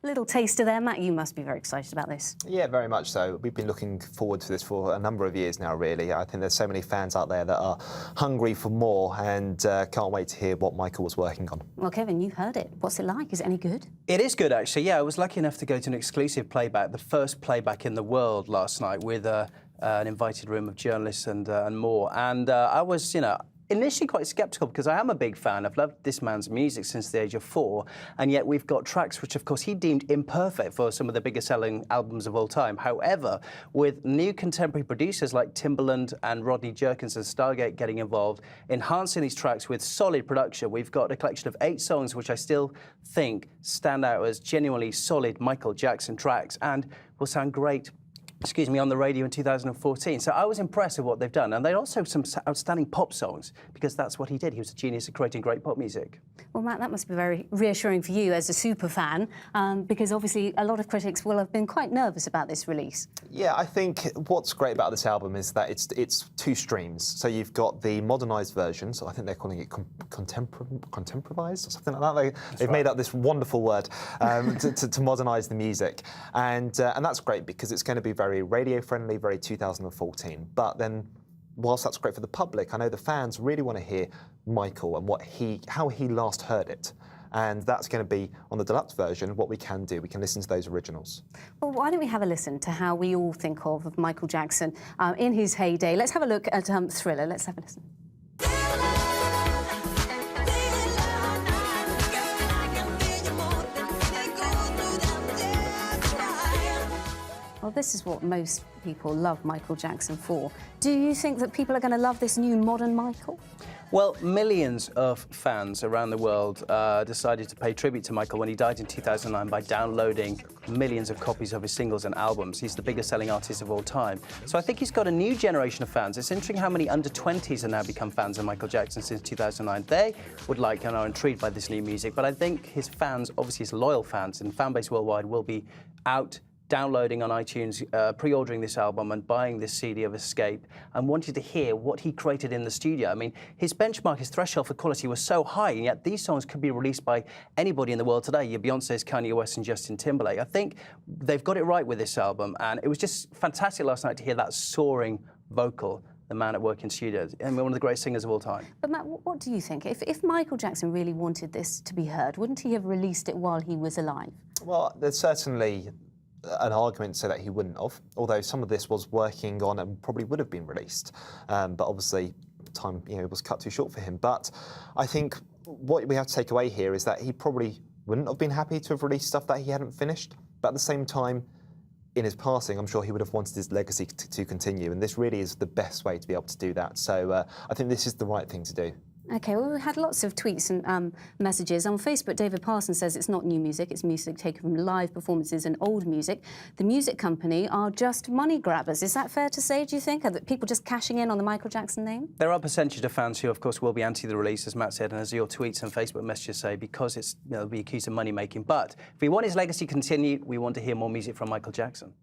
little taster there. Matt, you must be very excited about this. Yeah, very much so. We've been looking forward to this for a number of years now, really. I think there's so many fans out there that are hungry for more and can't wait to hear what Michael was working on. Well, Kevin, you've heard it. What's it like? Is it any good? It is good, actually. Yeah, I was lucky enough to go to an exclusive playback, the first playback in the world last night with an invited room of journalists and more. And I was, initially quite sceptical because I am a big fan. I've loved this man's music since the age of 4, and yet we've got tracks which, of course, he deemed imperfect for some of the biggest selling albums of all time. However, with new contemporary producers like Timbaland and Rodney Jerkins and Stargate getting involved, enhancing these tracks with solid production, we've got a collection of 8 songs which I still think stand out as genuinely solid Michael Jackson tracks and will sound great on the radio in 2014. So I was impressed with what they've done. And they also some outstanding pop songs, because that's what he did. He was a genius at creating great pop music. Well, Matt, that must be very reassuring for you as a super fan, because obviously a lot of critics will have been quite nervous about this release. Yeah, I think what's great about this album is that it's 2 streams. So you've got the modernised version, so I think they're calling it contemporized or something like that. They've made up this wonderful word to modernise the music. And that's great because it's going to be very radio-friendly, very 2014. But then, whilst that's great for the public, I know the fans really want to hear Michael and how he last heard it. And that's going to be on the deluxe version. What we can do, we can listen to those originals. Well, why don't we have a listen to how we all think of Michael Jackson in his heyday? Let's have a look at Thriller. Let's have a listen. Well, this is what most people love Michael Jackson for. Do you think that people are going to love this new modern Michael? Well, millions of fans around the world decided to pay tribute to Michael when he died in 2009 by downloading millions of copies of his singles and albums. He's the biggest selling artist of all time. So I think he's got a new generation of fans. It's interesting how many under-20s have now become fans of Michael Jackson since 2009. They would like and are intrigued by this new music, but I think his fans, obviously his loyal fans and fan base worldwide, will be out downloading on iTunes, pre-ordering this album and buying this CD of Escape and wanted to hear what he created in the studio. I mean, his benchmark, his threshold for quality was so high, and yet these songs could be released by anybody in the world today. Your Beyoncé's, Kanye West and Justin Timberlake. I think they've got it right with this album, and it was just fantastic last night to hear that soaring vocal, the man at work in studios, and one of the great singers of all time. But Matt, what do you think? If Michael Jackson really wanted this to be heard, wouldn't he have released it while he was alive? Well, there's certainly an argument to say that he wouldn't have, although some of this was working on and probably would have been released. But obviously, time was cut too short for him. But I think what we have to take away here is that he probably wouldn't have been happy to have released stuff that he hadn't finished. But at the same time, in his passing, I'm sure he would have wanted his legacy to continue. And this really is the best way to be able to do that. So I think this is the right thing to do. OK, well, we had lots of tweets and messages. On Facebook, David Parsons says it's not new music, it's music taken from live performances and old music. The music company are just money grabbers. Is that fair to say, do you think? Are people just cashing in on the Michael Jackson name? There are a percentage of fans who, of course, will be anti the release, as Matt said, and as your tweets and Facebook messages say, because it's, they'll be accused of money-making. But if we want his legacy to continue, we want to hear more music from Michael Jackson.